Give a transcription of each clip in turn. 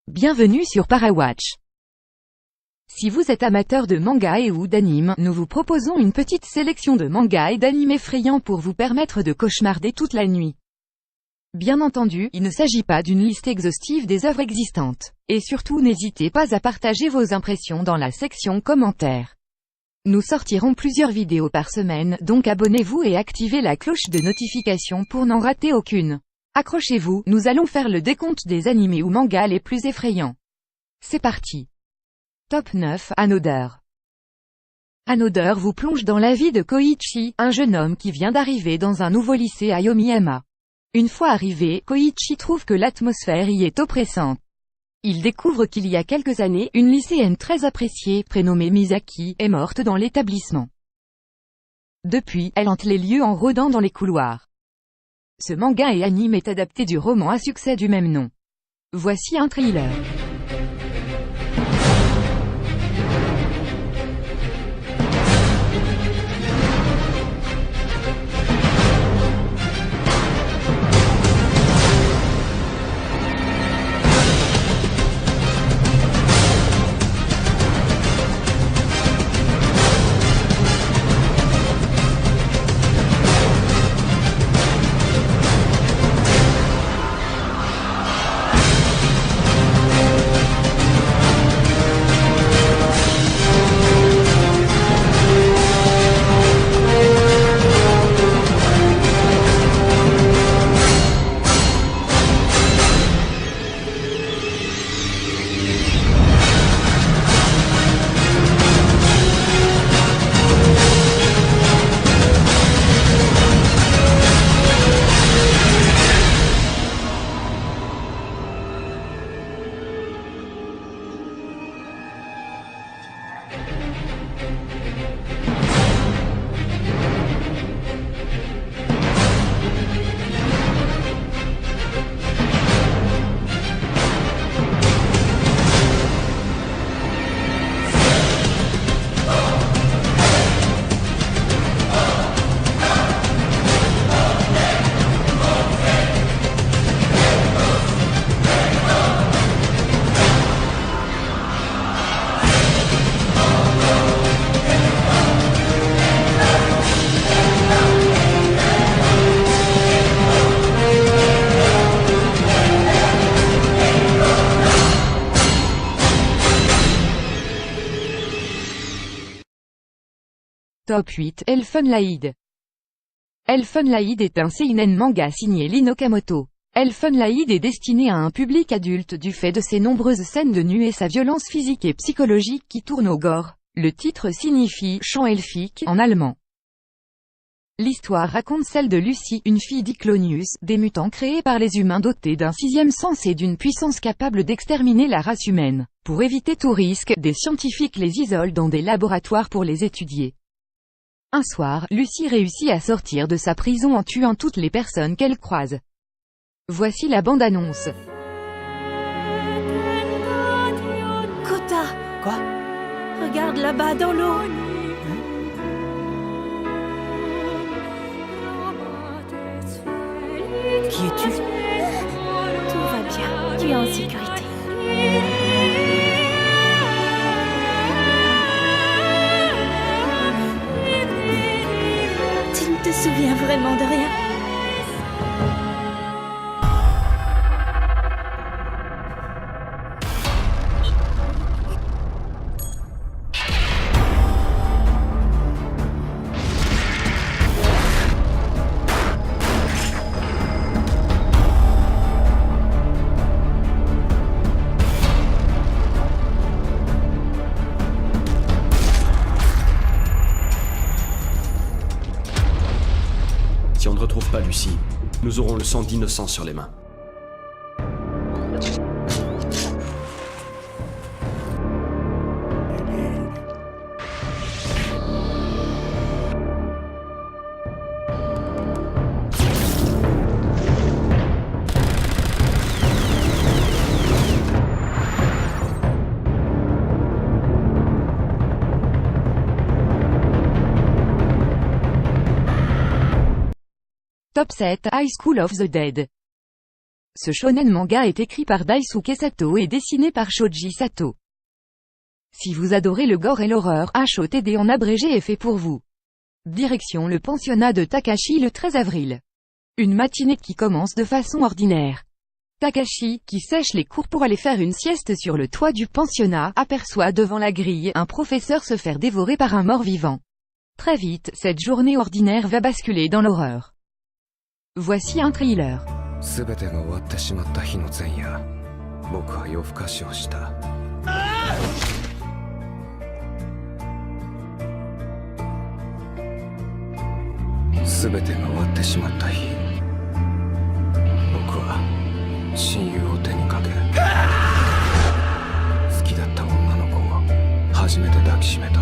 Bienvenue sur Parawatch. Si vous êtes amateur de manga et ou d'anime, nous vous proposons une petite sélection de mangas et d'animes effrayants pour vous permettre de cauchemarder toute la nuit. Bien entendu, il ne s'agit pas d'une liste exhaustive des œuvres existantes. Et surtout n'hésitez pas à partager vos impressions dans la section commentaires. Nous sortirons plusieurs vidéos par semaine, donc abonnez-vous et activez la cloche de notification pour n'en rater aucune. Accrochez-vous, nous allons faire le décompte des animés ou mangas les plus effrayants. C'est parti. Top 9, Another. Another vous plonge dans la vie de Koichi, un jeune homme qui vient d'arriver dans un nouveau lycée à Yomiyama. Une fois arrivé, Koichi trouve que l'atmosphère y est oppressante. Il découvre qu'il y a quelques années, une lycéenne très appréciée, prénommée Misaki, est morte dans l'établissement. Depuis, elle hante les lieux en rôdant dans les couloirs. Ce manga et anime est adapté du roman à succès du même nom. Voici un trailer. Top 8, Elfen Lied. Elfen Lied est un seinen manga signé Lee Okamoto. Elfen Lied est destiné à un public adulte du fait de ses nombreuses scènes de nu et sa violence physique et psychologique qui tourne au gore. Le titre signifie « chant elfique » en allemand. L'histoire raconte celle de Lucie, une fille d'Iclonius, des mutants créés par les humains dotés d'un sixième sens et d'une puissance capable d'exterminer la race humaine. Pour éviter tout risque, des scientifiques les isolent dans des laboratoires pour les étudier. Un soir, Lucie réussit à sortir de sa prison en tuant toutes les personnes qu'elle croise. Voici la bande-annonce. Kota! Quoi? Regarde là-bas dans l'eau! Qui es-tu? Tout va bien, tu es en sécurité. Tu ne te souviens vraiment de rien? Si on ne retrouve pas Lucie, nous aurons le sang d'innocents sur les mains. Top 7, High School of the Dead. Ce shonen manga est écrit par Daisuke Sato et dessiné par Shoji Sato. Si vous adorez le gore et l'horreur, HOTD en abrégé est fait pour vous. Direction le pensionnat de Takashi le 13 avril. Une matinée qui commence de façon ordinaire. Takashi, qui sèche les cours pour aller faire une sieste sur le toit du pensionnat, aperçoit devant la grille un professeur se faire dévorer par un mort-vivant. Très vite, cette journée ordinaire va basculer dans l'horreur. Voici un thriller. 全てが終わってしまった日の前夜、僕は夜更かしをした。全てが終わってしまった日、僕は親友を手にかけ、好きだった女の子を初めて抱きしめた。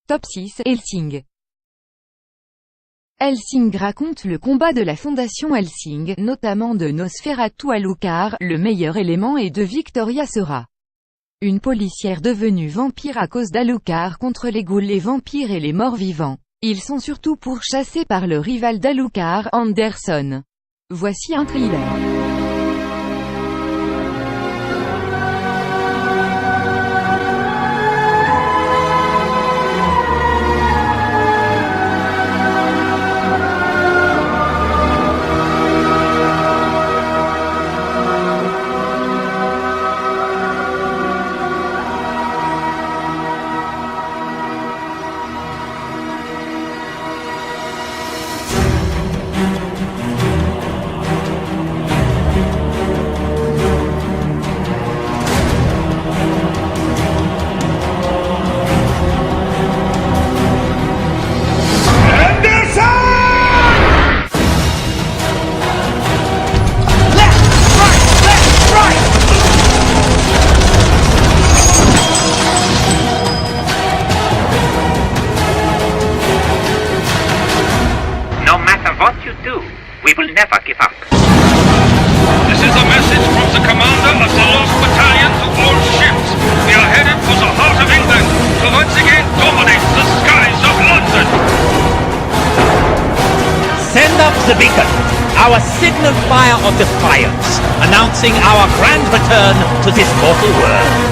Top 6, Hellsing. Hellsing raconte le combat de la fondation Hellsing, notamment de Nosferatu Alucard, le meilleur élément, et de Victoria Sera, une policière devenue vampire à cause d'Alucard, contre les ghouls, les vampires et les morts-vivants. Ils sont surtout pourchassés par le rival d'Alucard, Anderson. Voici un thriller. We will never give up. This is a message from the commander of the Lost Battalion to all ships. We are headed for the heart of England to once again dominate the skies of London. Send up the beacon, our signal fire of defiance, announcing our grand return to this mortal world.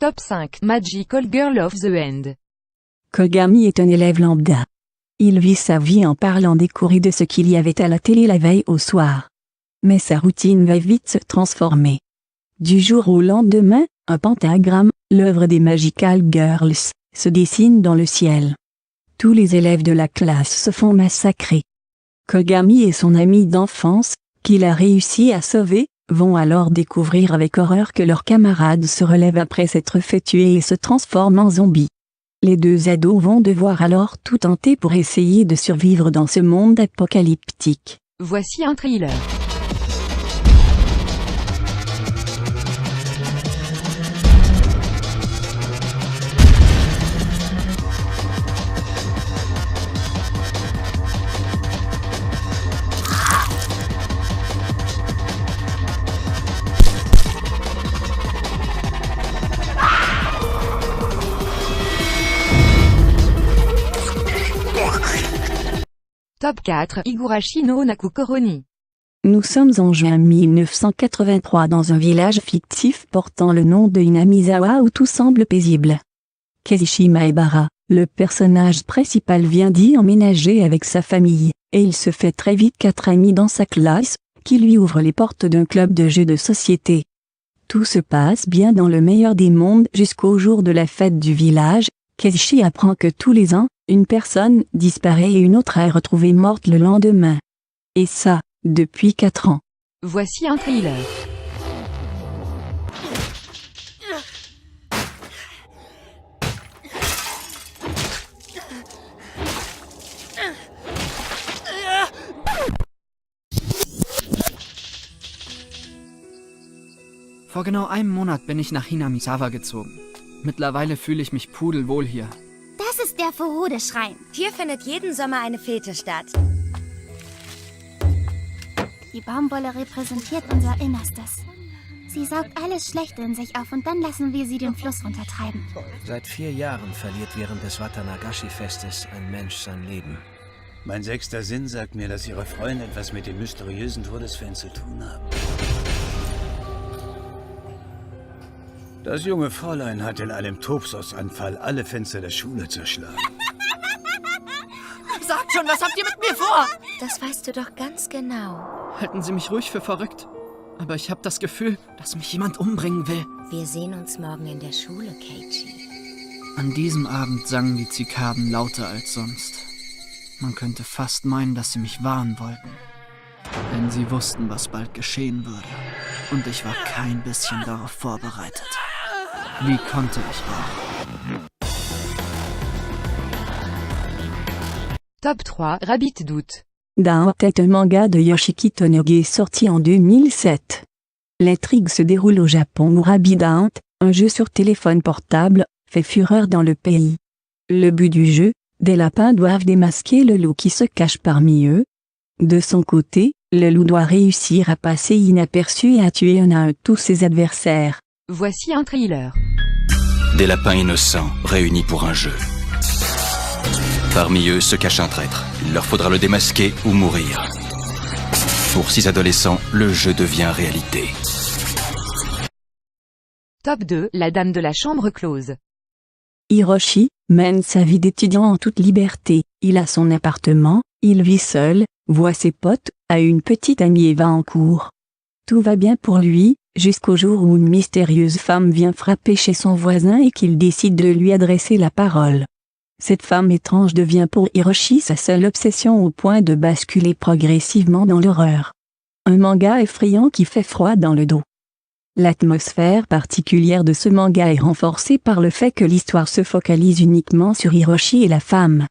Top 5 Magical Girl of the End. Kogami est un élève lambda. Il vit sa vie en parlant des cours et de ce qu'il y avait à la télé la veille au soir. Mais sa routine va vite se transformer. Du jour au lendemain, un pentagramme, l'œuvre des Magical Girls, se dessine dans le ciel. Tous les élèves de la classe se font massacrer. Kogami et son ami d'enfance, qu'il a réussi à sauver, vont alors découvrir avec horreur que leurs camarades se relèvent après s'être fait tuer et se transforment en zombies. Les deux ados vont devoir alors tout tenter pour essayer de survivre dans ce monde apocalyptique. Voici un trailer. Top 4 Higurashi no Naku Koroni. Nous sommes en juin 1983 dans un village fictif portant le nom de Inamizawa où tout semble paisible. Kazushi Maebara, le personnage principal, vient d'y emménager avec sa famille, et il se fait très vite 4 amis dans sa classe, qui lui ouvrent les portes d'un club de jeux de société. Tout se passe bien dans le meilleur des mondes jusqu'au jour de la fête du village. Kazushi apprend que tous les ans, une personne disparaît et une autre est retrouvée morte le lendemain. Et ça, depuis 4 ans. Voici un trailer. Vor genau einem Monat bin ich nach Hinamizawa gezogen. Mittlerweile fühle ich mich pudelwohl hier. Das ist der Furude-Schrein. Hier findet jeden Sommer eine Fete statt. Die Baumwolle repräsentiert unser Innerstes. Sie saugt alles Schlechte in sich auf und dann lassen wir sie den Fluss runtertreiben. Seit 4 Jahren verliert während des Watanagashi-Festes ein Mensch sein Leben. Mein 6. Sinn sagt mir, dass Ihre Freunde etwas mit dem mysteriösen Todesfan zu tun haben. Das junge Fräulein hat in einem Tobsuchtsanfall alle Fenster der Schule zerschlagen. Sagt schon, was habt ihr mit mir vor? Das weißt du doch ganz genau. Halten Sie mich ruhig für verrückt. Aber ich habe das Gefühl, dass mich jemand umbringen will. Wir sehen uns morgen in der Schule, Keiji. An diesem Abend sangen die Zikaden lauter als sonst. Man könnte fast meinen, dass sie mich warnen wollten. Denn sie wussten, was bald geschehen würde. Und ich war kein bisschen darauf vorbereitet. Wie konnte ich auch? Top 3 Rabbit Doute. Doubt est un manga de Yoshiki Tonoge sorti en 2007. L'intrigue se déroule au Japon où Rabbit Doubt, un jeu sur téléphone portable, fait fureur dans le pays. Le but du jeu, des lapins doivent démasquer le loup qui se cache parmi eux. De son côté, le loup doit réussir à passer inaperçu et à tuer un à un tous ses adversaires. Voici un trailer. Des lapins innocents réunis pour un jeu. Parmi eux se cache un traître. Il leur faudra le démasquer ou mourir. Pour 6 adolescents, le jeu devient réalité. Top 2 La Dame de la Chambre Close. Hiroshi mène sa vie d'étudiant en toute liberté. Il a son appartement, il vit seul, voit ses potes, a une petite amie et va en cours. Tout va bien pour lui, jusqu'au jour où une mystérieuse femme vient frapper chez son voisin et qu'il décide de lui adresser la parole. Cette femme étrange devient pour Hiroshi sa seule obsession au point de basculer progressivement dans l'horreur. Un manga effrayant qui fait froid dans le dos. L'atmosphère particulière de ce manga est renforcée par le fait que l'histoire se focalise uniquement sur Hiroshi et la femme.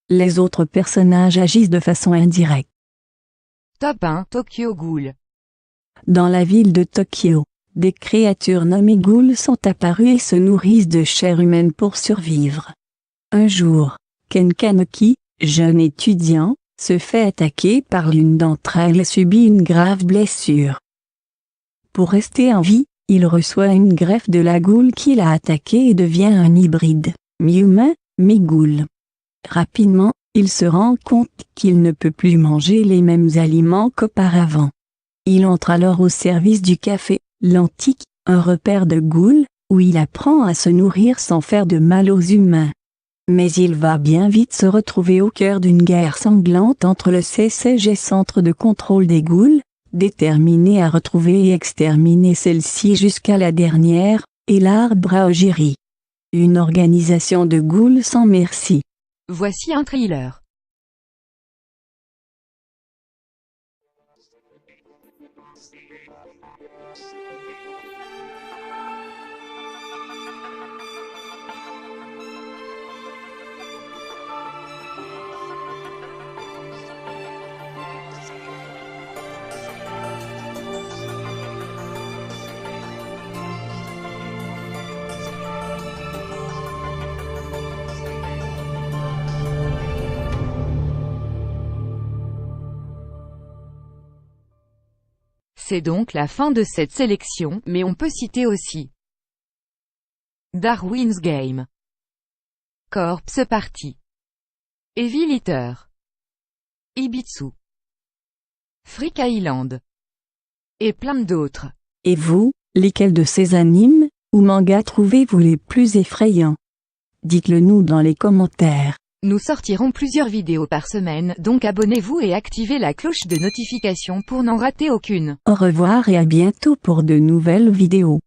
Les autres personnages agissent de façon indirecte. Top 1 Tokyo Ghoul. Dans la ville de Tokyo, des créatures nommées ghouls sont apparues et se nourrissent de chair humaine pour survivre. Un jour, Ken Kanoki, jeune étudiant, se fait attaquer par l'une d'entre elles et subit une grave blessure. Pour rester en vie, il reçoit une greffe de la ghoul qui l'a attaqué et devient un hybride, mi-humain, mi-ghoul. Rapidement, il se rend compte qu'il ne peut plus manger les mêmes aliments qu'auparavant. Il entre alors au service du café, l'Antique, un repère de ghouls, où il apprend à se nourrir sans faire de mal aux humains. Mais il va bien vite se retrouver au cœur d'une guerre sanglante entre le CCG Centre de Contrôle des Ghouls, déterminé à retrouver et exterminer celle-ci jusqu'à la dernière, et l'Arbre à Ojiri. Une organisation de ghouls sans merci. Voici un trailer. C'est donc la fin de cette sélection, mais on peut citer aussi Darwin's Game, Corpse Party, Evil Eater, Ibitsu, Freak Island, et plein d'autres. Et vous, lesquels de ces animes, ou mangas trouvez-vous les plus effrayants? Dites-le nous dans les commentaires. Nous sortirons plusieurs vidéos par semaine, donc abonnez-vous et activez la cloche de notification pour n'en rater aucune. Au revoir et à bientôt pour de nouvelles vidéos.